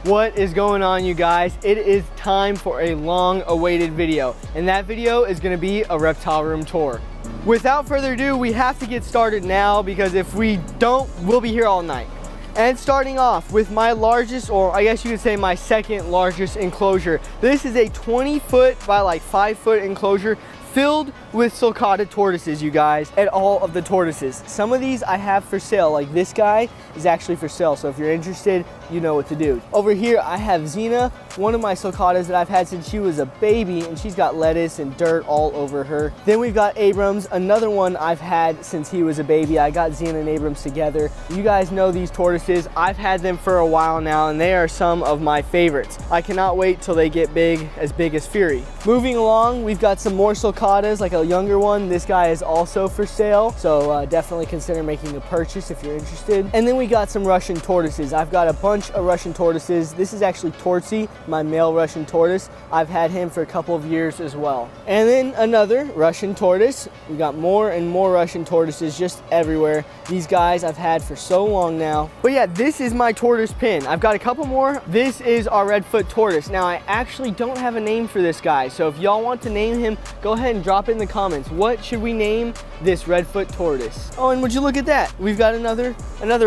What is going on, you guys? It is time for a long-awaited video, and that video is going to be a reptile room tour. Without further ado, we have to get started now because if we don't, we'll be here all night. And starting off with my largest, or I guess you could say my second largest enclosure. This is a 20-foot by like 5-foot enclosure filled with Socata tortoises, you guys, and all of the tortoises. Some of these I have for sale, like this guy is actually for sale, so if you're interested, you know what to do. Over here, I have Xena, one of my Socatas that I've had since she was a baby, and she's got lettuce and dirt all over her. Then we've got Abrams, another one I've had since he was a baby. I got Xena and Abrams together. You guys know these tortoises. I've had them for a while now, and they are some of my favorites. I cannot wait till they get big as Fury. Moving along, we've got some more Socatas, like a younger one. This guy is also for sale, so definitely consider making a purchase if you're interested. And then we got some Russian tortoises. I've got a bunch of Russian tortoises. This is actually Tortsy, my male Russian tortoise. I've had him for a couple of years as well. And then another Russian tortoise. We got more and more Russian tortoises just everywhere. These guys I've had for so long now. But yeah, this is my tortoise pin. I've got a couple more. This is our Redfoot Tortoise. Now, I actually don't have a name for this guy, so if y'all want to name him, go ahead and drop it in the comments. What should we name this Redfoot Tortoise? Oh, and would you look at that? We've got another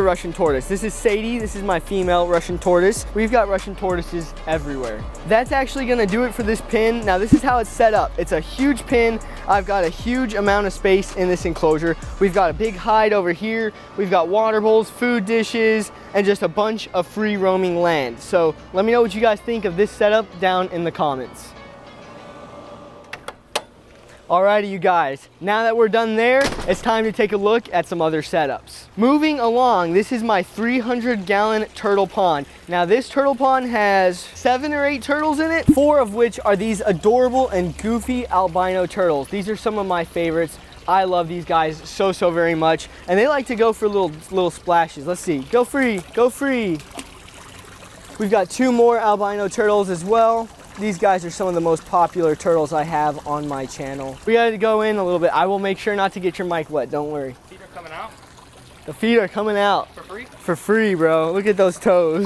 Russian tortoise. This is Sadie. This is my female Russian tortoise. We've got Russian tortoises everywhere. That's actually gonna do it for this pin. Now, this is how it's set up. It's a huge pin. I've got a huge amount of space in this enclosure. We've got a big hide over here. We've got water bowls, food dishes, and just a bunch of free roaming land. So let me know what you guys think of this setup down in the comments. Alrighty, you guys, now that we're done there, it's time to take a look at some other setups. Moving along, this is my 300-gallon turtle pond. Now, this turtle pond has 7 or 8 turtles in it, 4 of which are these adorable and goofy albino turtles. These are some of my favorites. I love these guys so very much, and they like to go for little splashes. Let's see, go free, go free. We've got 2 more albino turtles as well. These guys are some of the most popular turtles I have on my channel. We gotta go in a little bit. I will make sure not to get your mic wet, don't worry. Feet are coming out? The feet are coming out. For free? For free, bro. Look at those toes.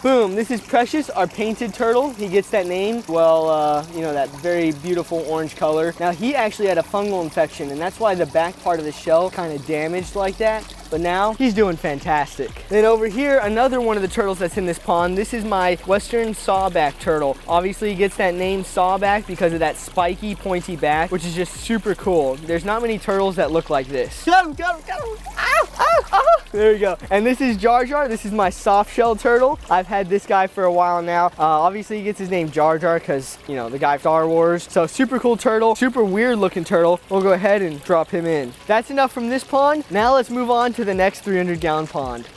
Boom, this is Precious, our painted turtle. He gets that name, well, you know, that very beautiful orange color. Now, he actually had a fungal infection, and that's why the back part of the shell kind of damaged like that. But now, he's doing fantastic. Then over here, another one of the turtles that's in this pond. This is my Western Sawback turtle. Obviously, he gets that name Sawback because of that spiky, pointy back, which is just super cool. There's not many turtles that look like this. Got him, got him, got him. Ow, ow, ow. There we go. And this is Jar Jar. This is my soft shell turtle. I've had this guy for a while now. Obviously, he gets his name Jar Jar because, you know, the guy Star Wars. So super cool turtle, super weird looking turtle. We'll go ahead and drop him in. That's enough from this pond. Now let's move on to the next 300-gallon pond.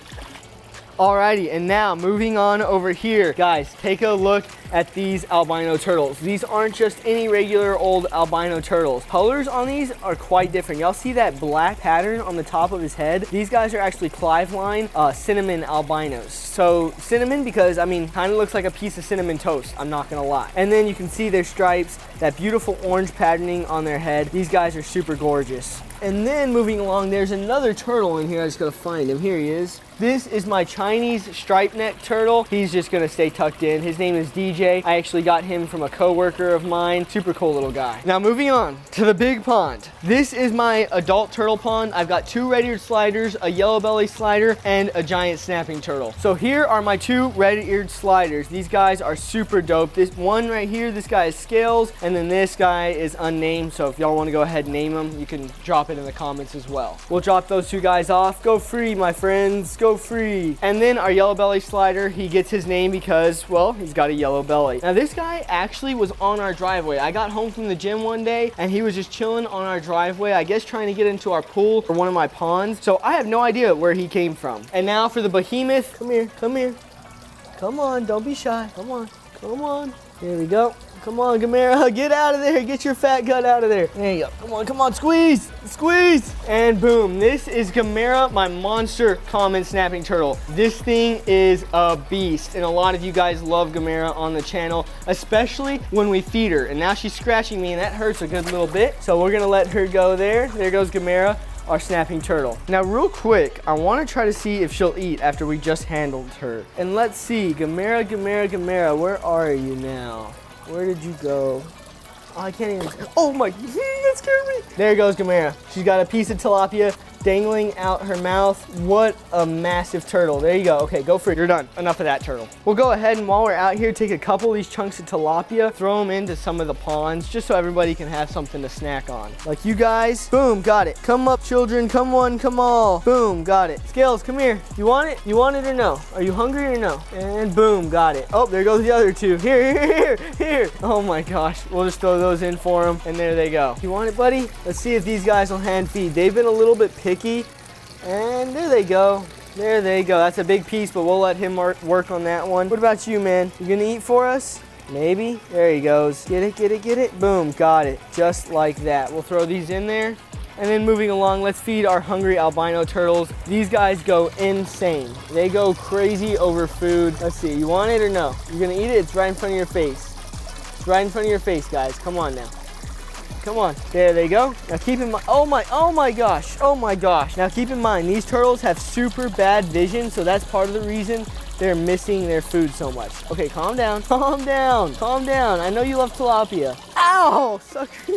Alrighty, and now moving on over here. Guys, take a look at these albino turtles. These aren't just any regular old albino turtles. Colors on these are quite different. Y'all see that black pattern on the top of his head? These guys are actually Clive line cinnamon albinos. So cinnamon because, I mean, kind of looks like a piece of cinnamon toast, I'm not gonna lie. And then you can see their stripes, that beautiful orange patterning on their head. These guys are super gorgeous. And then moving along, there's another turtle in here. I just gotta find him. Here he is. This is my Chinese stripe neck turtle. He's just gonna stay tucked in. His name is DJ. I actually got him from a coworker of mine. Super cool little guy. Now moving on to the big pond. This is my adult turtle pond. I've got 2 red-eared sliders, a yellow belly slider, and a giant snapping turtle. So here are my 2 red-eared sliders. These guys are super dope. This one right here, this guy is Scales, and then this guy is unnamed. So if y'all wanna go ahead and name him, you can drop it in the comments as well. We'll drop those 2 guys off. Go free, my friends, go free. And then our yellow belly slider, he gets his name because, well, he's got a yellow belly. Now this guy actually was on our driveway. I got home from the gym one day and he was just chilling on our driveway, I guess trying to get into our pool or one of my ponds. So I have no idea where he came from. And now for the behemoth. Come here, come here. Come on, don't be shy. Come on, come on. Here we go. Come on, Gamera, get out of there. Get your fat gut out of there. There you go. Come on, squeeze, squeeze. And boom, this is Gamera, my monster common snapping turtle. This thing is a beast, and a lot of you guys love Gamera on the channel, especially when we feed her. And now she's scratching me, and that hurts a good little bit. So we're gonna let her go there. There goes Gamera. our snapping turtle. Now real quick, I want to try to see if she'll eat after we just handled her. And let's see, Gamera, where are you now? Where did you go? Oh, I can't even, oh my, that scared me. There goes Gamera. She's got a piece of tilapia dangling out her mouth. What a massive turtle. There you go. Okay, go for it. You're done. Enough of that turtle. We'll go ahead and while we're out here, take a couple of these chunks of tilapia, throw them into some of the ponds, just so everybody can have something to snack on. Like you guys. Boom, got it. Come up, children. Come one, come all. Boom, got it. Scales, come here. You want it? You want it or no? Are you hungry or no? And boom, got it. Oh, there goes the other two. Here. Oh my gosh. We'll just throw those in for them, and there they go. You want it, buddy? Let's see if these guys will hand feed. They've been a little bit picky, and there they go. There they go. That's a big piece, but we'll let him work on that one. What about you, man? You gonna eat for us? Maybe. There he goes. Get it. Boom, got it. Just like that. We'll throw these in there. And then moving along, let's feed our hungry albino turtles. These guys go insane. They go crazy over food. Let's see, you want it or no? You're gonna eat it? It's right in front of your face. It's right in front of your face, guys. Come on now. Come on. There they go. Now keep in mind, oh my gosh. Now keep in mind, these turtles have super bad vision, so that's part of the reason they're missing their food so much. Okay, calm down. I know you love tilapia. Ow, sucker.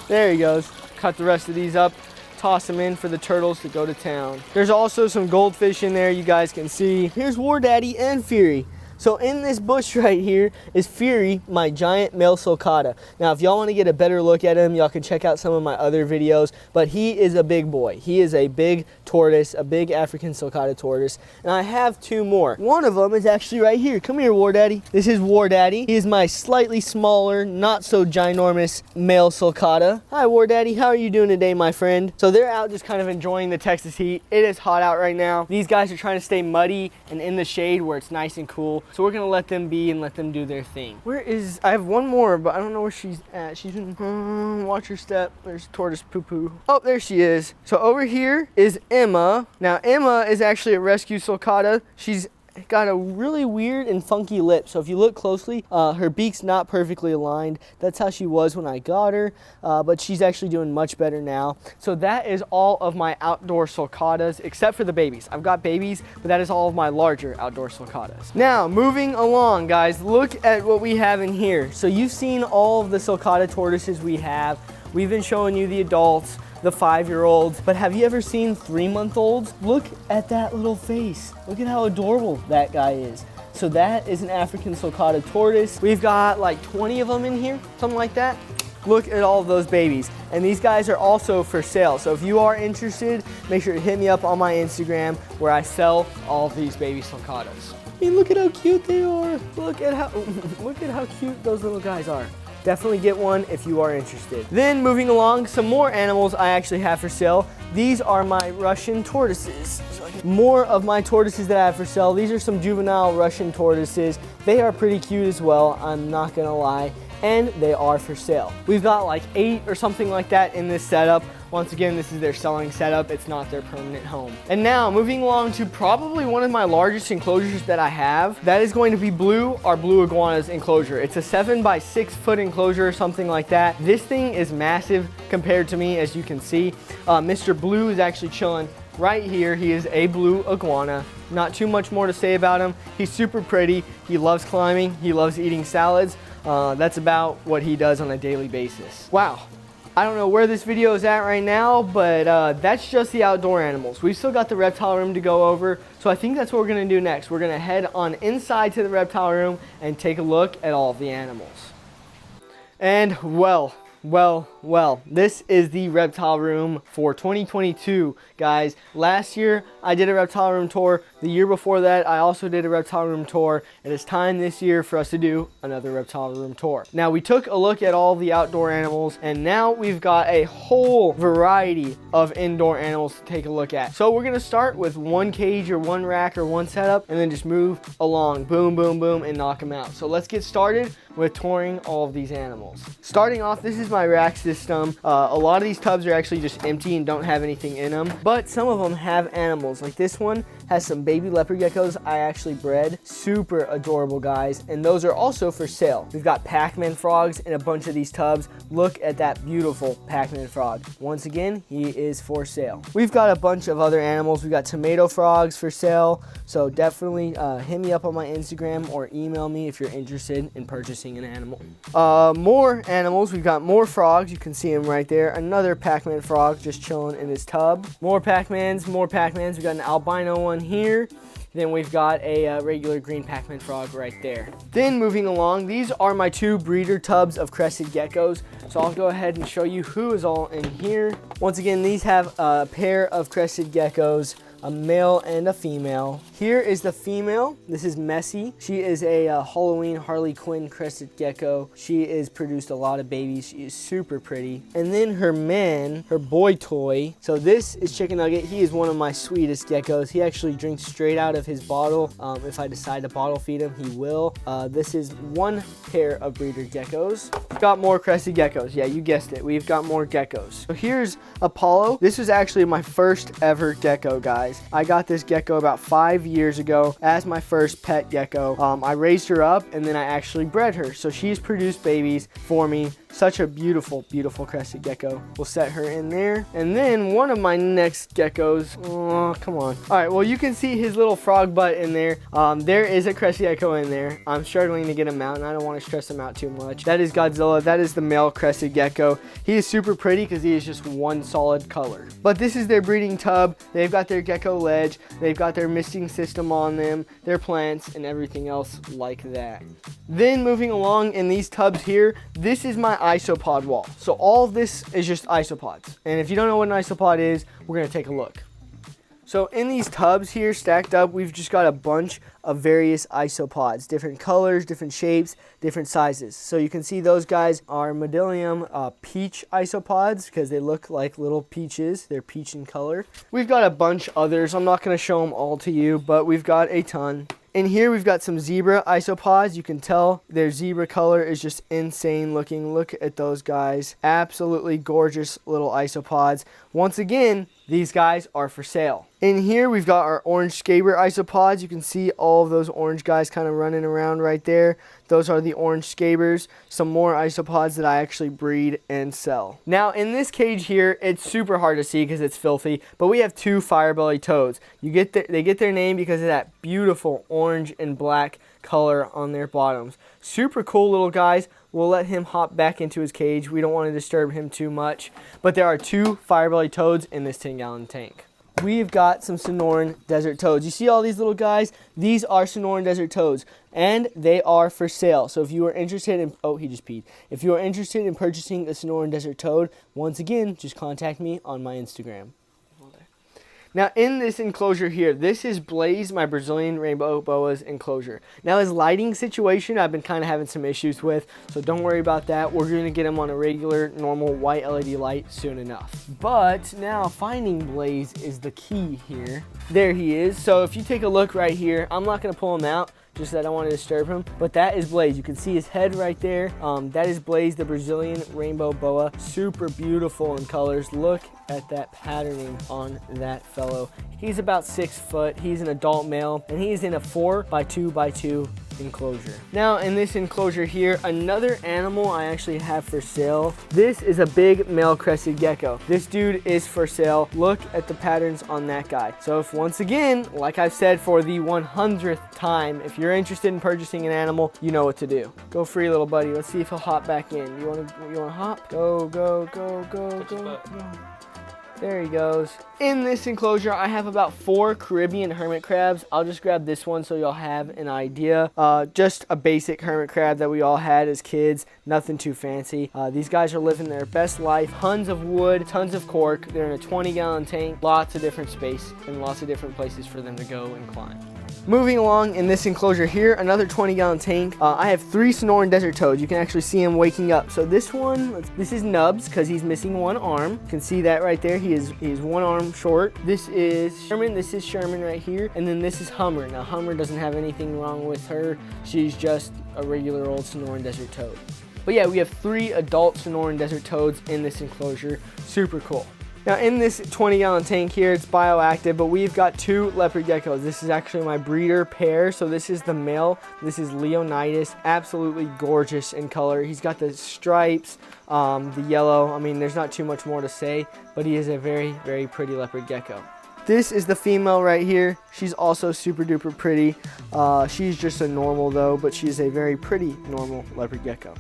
There he goes. Cut the rest of these up, toss them in for the turtles to go to town. There's also some goldfish in there you guys can see. Here's War Daddy and Fury. So in this bush right here is Fury, my giant male Socata. Now, if y'all want to get a better look at him, y'all can check out some of my other videos, but he is a big boy. He is a big tortoise, a big African Socata tortoise, and I have two more. One of them is actually right here. Come here, War Daddy. This is War Daddy. He is my slightly smaller, not so ginormous male Socata. Hi, War Daddy. How are you doing today, my friend? So they're out just kind of enjoying the Texas heat. It is hot out right now. These guys are trying to stay muddy and in the shade where it's nice and cool. So we're gonna let them be and let them do their thing. Where is, I have one more, but I don't know where she's at. She's in, watch her step. There's tortoise poo-poo. Oh, there she is. So over here is Emma. Now Emma is actually a rescue Socata. She's got a really weird and funky lip. So if you look closely, her beak's not perfectly aligned. That's how she was when I got her, but she's actually doing much better now. So that is all of my outdoor Socatas, except for the babies. I've got babies, but that is all of my larger outdoor Socatas. Now, moving along, guys, look at what we have in here. So you've seen all of the Socata tortoises we have. We've been showing you the adults, the 5-year-olds, but have you ever seen 3-month-olds? Look at that little face. Look at how adorable that guy is. So that is an African Socata tortoise. We've got like 20 of them in here, something like that. Look at all of those babies. And these guys are also for sale. So if you are interested, make sure to hit me up on my Instagram where I sell all of these baby Socatas. I mean, look at how cute they are. Look at how cute those little guys are. Definitely get one if you are interested. Then moving along, some more animals I actually have for sale. These are my Russian tortoises. More of my tortoises that I have for sale. These are some juvenile Russian tortoises. They are pretty cute as well, I'm not gonna lie, and they are for sale. We've got like 8 or something like that in this setup. Once again, this is their selling setup. It's not their permanent home. And now moving along to probably one of my largest enclosures that I have. That is going to be our blue iguana's enclosure. It's a 7 by 6 foot enclosure or something like that. This thing is massive compared to me, as you can see. Mr. Blue is actually chilling right here. He is a blue iguana. Not too much more to say about him. He's super pretty. He loves climbing. He loves eating salads. That's about what he does on a daily basis. Wow. I don't know where this video is at right now, but that's just the outdoor animals. We've still got the reptile room to go over, so I think that's what we're gonna do next. We're gonna head on inside to the reptile room and take a look at all of the animals. And well, this is the reptile room for 2022, guys. Last year, I did a reptile room tour. The year before that, I also did a reptile room tour. It is time this year for us to do another reptile room tour. Now, we took a look at all the outdoor animals, and now we've got a whole variety of indoor animals to take a look at. So we're gonna start with one cage or one rack or one setup, and then just move along, boom, boom, boom, and knock them out. So let's get started with touring all of these animals. Starting off, this is my rack system. A lot of these tubs are actually just empty and don't have anything in them, but some of them have animals. Like this one has some baby leopard geckos I actually bred. Super adorable, guys, and those are also for sale. We've got Pac-Man frogs in a bunch of these tubs. Look at that beautiful Pac-Man frog. Once again, he is for sale. We've got a bunch of other animals. We've got tomato frogs for sale, so definitely hit me up on my Instagram or email me if you're interested in purchasing an animal. More animals. We've got more frogs. You can see him right there. Another Pac-Man frog just chilling in his tub. More Pac-Mans, more Pac-Mans. We've got an albino one here. Then we've got a regular green Pac-Man frog right there. Then moving along, these are my 2 breeder tubs of Crested Geckos. So I'll go ahead and show you who is all in here. Once again, these have a pair of Crested Geckos, a male and a female. Here is the female. This is Messy. She is a Halloween Harley Quinn Crested Gecko. She has produced a lot of babies. She is super pretty. And then her man, her boy toy. So this is Chicken Nugget. He is one of my sweetest geckos. He actually drinks straight out of his bottle. If I decide to bottle feed him, he will. This is one pair of breeder geckos. We've got more Crested Geckos. Yeah, you guessed it. We've got more geckos. So here's Apollo. This was actually my first ever gecko, guys. I got this gecko about 5 years ago as my first pet gecko. I raised her up and then I actually bred her. So she's produced babies for me. Such a beautiful, beautiful Crested Gecko. We'll set her in there. And then one of my next geckos, oh, come on. All right, well, you can see his little frog butt in there. There is a Crested Gecko in there. I'm struggling to get him out, and I don't want to stress him out too much. That is Godzilla. That is the male Crested Gecko. He is super pretty because he is just one solid color. But this is their breeding tub. They've got their gecko ledge. They've got their misting system on them, their plants, and everything else like that. Then moving along in these tubs here, this is my Isopod wall. So all of this is just isopods. And if you don't know what an isopod is, we're going to take a look. So in these tubs here stacked up, we've just got a bunch of various isopods, different colors, different shapes, different sizes. So you can see those guys are Modillium peach isopods because they look like little peaches. They're peach in color. We've got a bunch others. I'm not going to show them all to you, but we've got a ton. In here, we've got some zebra isopods. You can tell their zebra color is just insane looking. Look at those guys. Absolutely gorgeous little isopods. Once again, these guys are for sale. In here, we've got our orange scaber isopods. You can see all of those orange guys kind of running around right there. Those are the orange scabers. Some more isopods that I actually breed and sell. Now, in this cage here, it's super hard to see because it's filthy, but we have 2 firebelly toads. They get their name because of that beautiful orange and black color on their bottoms. Super cool little guys. We'll let him hop back into his cage. We don't want to disturb him too much. But there are 2 firebelly toads in this 10-gallon tank. We've got some Sonoran desert toads. You see all these little guys? These are Sonoran desert toads, and they are for sale. So if you are interested in, oh, he just peed. If you are interested in purchasing a Sonoran desert toad, once again, just contact me on my Instagram. Now in this enclosure here, this is Blaze, my Brazilian rainbow boa's enclosure. Now his lighting situation, I've been kind of having some issues with, so don't worry about that. We're going to get him on a regular, normal white LED light soon enough. But now finding Blaze is the key here. There he is. So if you take a look right here, I'm not going to pull him out, just that I don't want to disturb him. But that is Blaze. You can see his head right there. That is Blaze, the Brazilian rainbow boa. Super beautiful in colors. Look at that patterning on that fellow. He's about 6 foot. He's an adult male, and he's in a 4x2x2 enclosure. Now in this enclosure here, another animal I actually have for sale. This is a big male Crested Gecko. This dude is for sale. Look at the patterns on that guy. So if once again, like I've said for the 100th time, if you're interested in purchasing an animal, you know what to do. Go free, little buddy. Let's see if he'll hop back in. You wanna hop? Go, go, go, go, go, go. There he goes. In this enclosure, I have about 4 Caribbean hermit crabs. I'll just grab this one so y'all have an idea. Just a basic hermit crab that we all had as kids. Nothing too fancy. These guys are living their best life. Tons of wood, tons of cork. They're in a 20-gallon tank. Lots of different space and lots of different places for them to go and climb. Moving along in this enclosure here, another 20-gallon tank. I have 3 Sonoran desert toads. You can actually see him waking up. So this one, this is Nubs because he's missing one arm. You can see that right there. He is one arm short. This is Sherman. This is Sherman right here. And then this is Hummer. Now Hummer doesn't have anything wrong with her. She's just a regular old Sonoran desert toad. But yeah, we have 3 adult Sonoran desert toads in this enclosure. Super cool. Now in this 20-gallon tank here, it's bioactive, but we've got 2 leopard geckos. This is actually my breeder pair. So this is the male. This is Leonidas. Absolutely gorgeous in color. He's got the stripes, the yellow. I mean, there's not too much more to say, but he is a very, very pretty leopard gecko. This is the female right here. She's also super duper pretty. She's just a normal though, but she's a very pretty normal leopard gecko.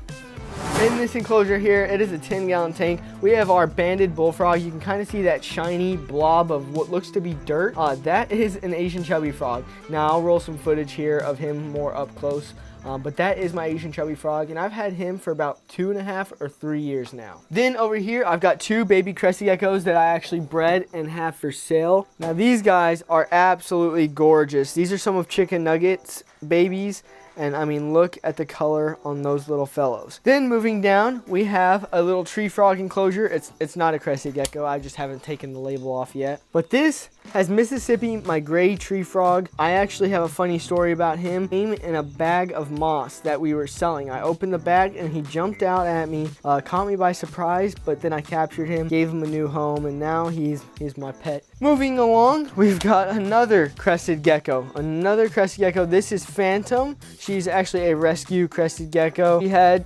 In this enclosure here, it is a 10-gallon tank. We have our banded bullfrog. You can kind of see that shiny blob of what looks to be dirt. That is an Asian chubby frog. Now I'll roll some footage here of him more up close. But that is my Asian chubby frog, and I've had him for about 2.5 or 3 years now. Then over here, I've got 2 baby crested geckos that I actually bred and have for sale. Now these guys are absolutely gorgeous. These are some of Chicken Nugget's babies. And I mean, look at the color on those little fellows. Then moving down, we have a little tree frog enclosure. It's not a crested gecko. I just haven't taken the label off yet. But this has Mississippi, my gray tree frog. I actually have a funny story about him. He came in a bag of moss that we were selling. I opened the bag and he jumped out at me, caught me by surprise, but then I captured him, gave him a new home, and now he's my pet. Moving along, we've got another crested gecko. Another crested gecko. This is Phantom. She's actually a rescue crested gecko. She had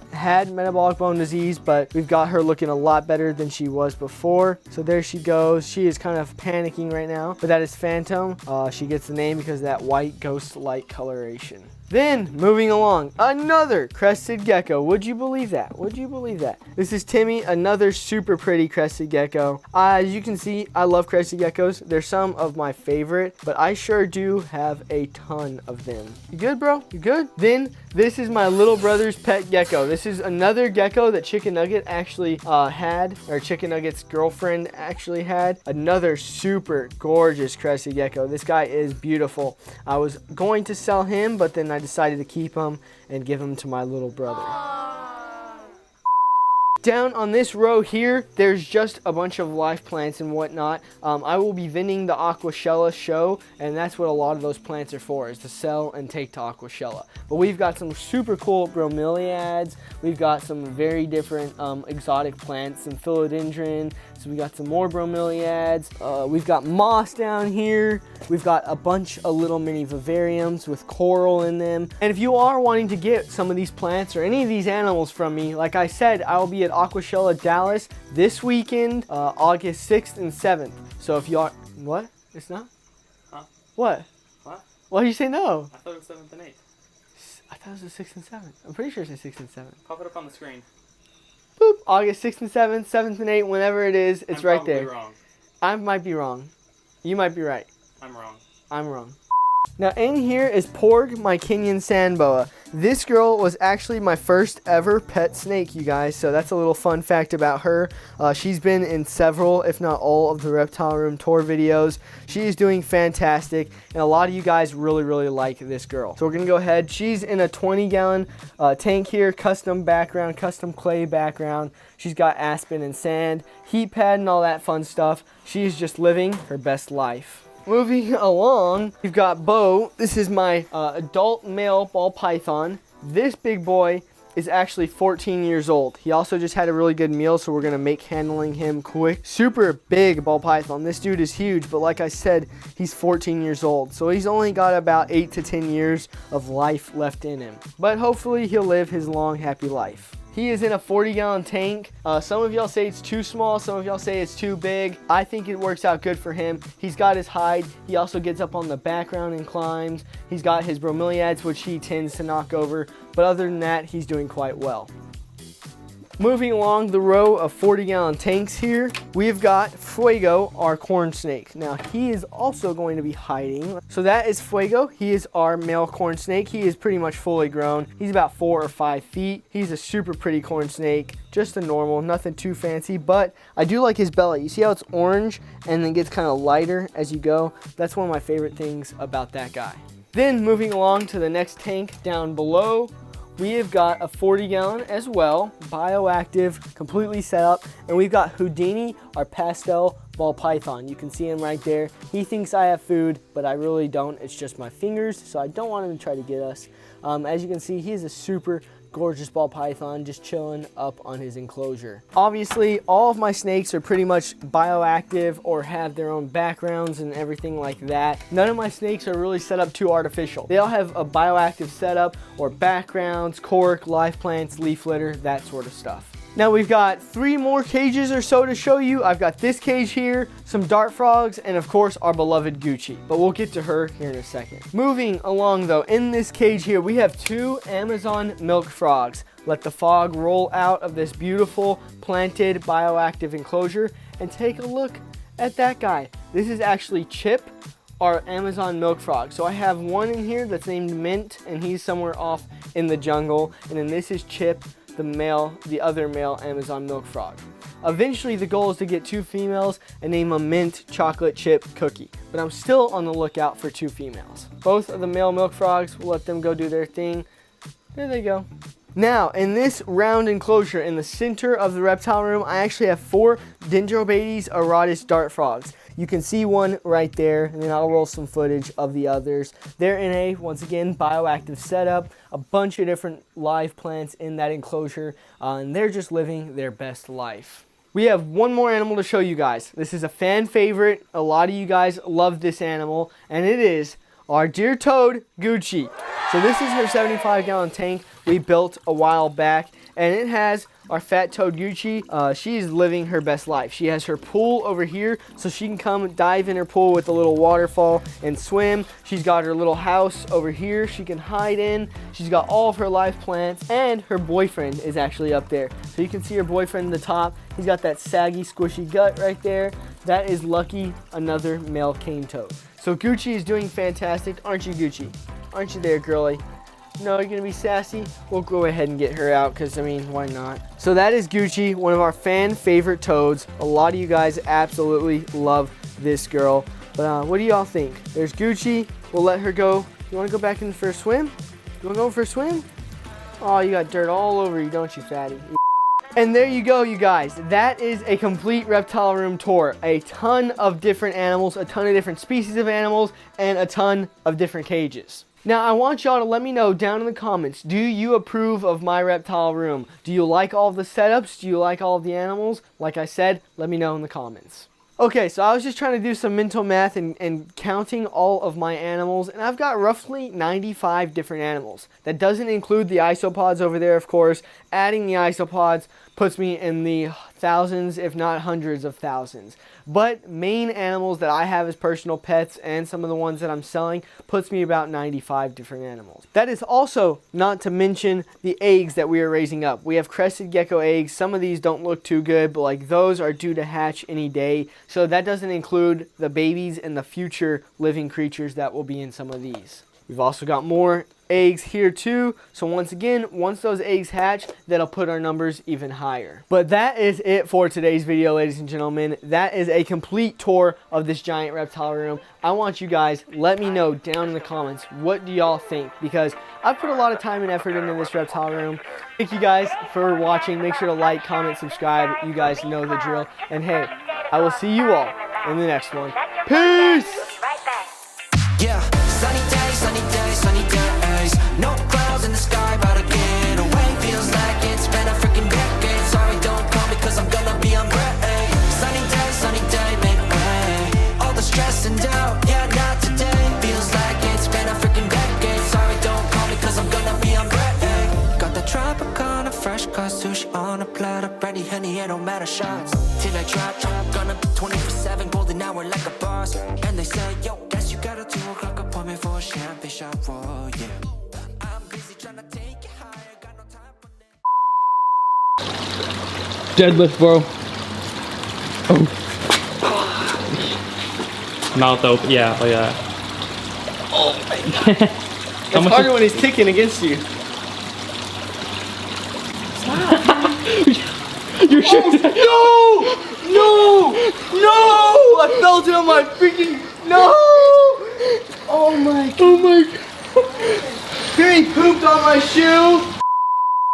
metabolic bone disease, but we've got her looking a lot better than she was before. So there she goes. She is kind of panicking right now, but that is Phantom. She gets the name because of that white ghost light coloration. Then, moving along, another crested gecko. Would you believe that? Would you believe that? This is Timmy, another super pretty crested gecko. As you can see, I love crested geckos. They're some of my favorite, but I sure do have a ton of them. You good, bro? You good? Then, this is my little brother's pet gecko. This is another gecko that Chicken Nugget actually had, or Chicken Nugget's girlfriend actually had. Another super gorgeous crested gecko. This guy is beautiful. I was going to sell him, but then I decided to keep him and give him to my little brother. Down on this row here, there's just a bunch of live plants and whatnot. I will be vending the Aquashella show, and that's what a lot of those plants are for, is to sell and take to Aquashella. But we've got some super cool bromeliads. We've got some very different exotic plants, some philodendron. So we got some more bromeliads. We've got moss down here. We've got a bunch of little mini vivariums with coral in them. And if you are wanting to get some of these plants or any of these animals from me, like I said, I'll be at Aquashella Dallas this weekend, August 6th and 7th. So if you are, what? It's not? Huh? What? What? Why did you say no? I thought it was 7th and 8th. I thought it was the 6th and 7th. I'm pretty sure it's the 6th and 7th. Pop it up on the screen. Boop. August 6th and 7th, 7th and 8th, whenever it is, it's right there. I'm probably wrong. I might be wrong. You might be right. I'm wrong. I'm wrong. Now in here is Porg, my Kenyan Sand Boa. This girl was actually my first ever pet snake, you guys, so that's a little fun fact about her. She's been in several, if not all, of the Reptile Room tour videos. She is doing fantastic, and a lot of you guys really, really like this girl. So we're going to go ahead. She's in a 20-gallon tank here, custom background, custom clay background. She's got aspen and sand, heat pad, and all that fun stuff. She's just living her best life. Moving along, we've got Bo. This is my adult male ball python. This big boy is actually 14 years old. He also just had a really good meal, so we're gonna make handling him quick. Super big ball python. This dude is huge, but like I said, he's 14 years old. So he's only got about 8 to 10 years of life left in him. But hopefully he'll live his long, happy life. He is in a 40-gallon tank. Some of y'all say it's too small. Some of y'all say it's too big. I think it works out good for him. He's got his hide. He also gets up on the background and climbs. He's got his bromeliads, which he tends to knock over. But other than that, he's doing quite well. Moving along the row of 40-gallon tanks here, we've got Fuego, our corn snake. Now, he is also going to be hiding. So that is Fuego. He is our male corn snake. He is pretty much fully grown. He's about 4 or 5 feet. He's a super pretty corn snake. Just a normal, nothing too fancy, but I do like his belly. You see how it's orange and then gets kind of lighter as you go? That's one of my favorite things about that guy. Then moving along to the next tank down below, we have got a 40-gallon as well, bioactive, completely set up, and we've got Houdini, our pastel ball python. You can see him right there. He thinks I have food, but I really don't. It's just my fingers, so I don't want him to try to get us. As you can see, he is a super gorgeous ball python just chilling up on his enclosure. Obviously, all of my snakes are pretty much bioactive or have their own backgrounds and everything like that. None of my snakes are really set up too artificial. They all have a bioactive setup or backgrounds, cork, live plants, leaf litter, that sort of stuff. Now we've got 3 more cages or so to show you. I've got this cage here, some dart frogs, and of course our beloved Gucci. But we'll get to her here in a second. Moving along though, in this cage here, we have 2 Amazon milk frogs. Let the fog roll out of this beautiful planted bioactive enclosure and take a look at that guy. This is actually Chip, our Amazon milk frog. So I have one in here that's named Mint, and he's somewhere off in the jungle. And then this is Chip, the other male Amazon milk frog. Eventually the goal is to get 2 females and name a mint chocolate chip cookie, but I'm still on the lookout for 2 females. Both of the male milk frogs, we'll let them go do their thing. There they go. Now in this round enclosure in the center of the reptile room, I actually have 4 Dendrobates auratus dart frogs. You can see one right there, and then I'll roll some footage of the others. They're in a, once again, bioactive setup, a bunch of different live plants in that enclosure, and they're just living their best life. We have one more animal to show you guys. This is a fan favorite. A lot of you guys love this animal, and it is our dear toad, Gucci. So this is her 75-gallon tank we built a while back, and it has our fat toad Gucci. She's living her best life. She has her pool over here, so she can come dive in her pool with a little waterfall and swim. She's got her little house over here she can hide in. She's got all of her live plants, and her boyfriend is actually up there. So you can see her boyfriend in the top. He's got that saggy, squishy gut right there. That is Lucky, another male cane toad. So Gucci is doing fantastic, aren't you, Gucci? Aren't you there, girlie? No, you're gonna be sassy? We'll go ahead and get her out, because I mean, why not? So that is Gucci, one of our fan favorite toads. A lot of you guys absolutely love this girl. But what do y'all think? There's Gucci. We'll let her go. You wanna go back in for a swim? You wanna go for a swim? Oh, you got dirt all over you, don't you, fatty? And there you go, you guys. That is a complete reptile room tour. A ton of different animals, a ton of different species of animals, and a ton of different cages. Now, I want y'all to let me know down in the comments, do you approve of my reptile room? Do you like all of the setups? Do you like all of the animals? Like I said, let me know in the comments. Okay, so I was just trying to do some mental math and counting all of my animals, and I've got roughly 95 different animals. That doesn't include the isopods over there, of course. Adding the isopods puts me in the thousands, if not hundreds of thousands. But main animals that I have as personal pets and some of the ones that I'm selling puts me about 95 different animals. That is also not to mention the eggs that we are raising up. We have crested gecko eggs. Some of these don't look too good, but like those are due to hatch any day. So that doesn't include the babies and the future living creatures that will be in some of these. We've also got more eggs here too. So once again, once those eggs hatch, that'll put our numbers even higher. But that is it for today's video, ladies and gentlemen. That is a complete tour of this giant reptile room. I want you guys, let me know down in the comments, what do y'all think? Because I've put a lot of time and effort into this reptile room. Thank you guys for watching. Make sure to like, comment, subscribe. You guys know the drill. And hey, I will see you all in the next one. Peace! Yeah, sunny days, no clouds in the sky, about to get away. Feels like it's been a freaking decade. Sorry, don't call me, cause I'm gonna be on break. Sunny day, make way. All the stress and doubt, yeah, not today. Feels like it's been a freaking decade. Sorry, don't call me, cause I'm gonna be on break. Got the Tropicana, fresh cut sushi on a platter. Brandy, honey, it don't matter, shots till I drop. Gonna be 24/7, golden hour like a boss. And they say, yo, guess you got a 2 o'clock appointment for a champagne shot, whoa, yeah. Deadlift, bro. Oh. Mouth open. Yeah. Oh yeah. Oh my God. It's harder when he's kicking against you. You're shooting. No! I felt it on my freaking no! Oh my God! Here he pooped on my shoe.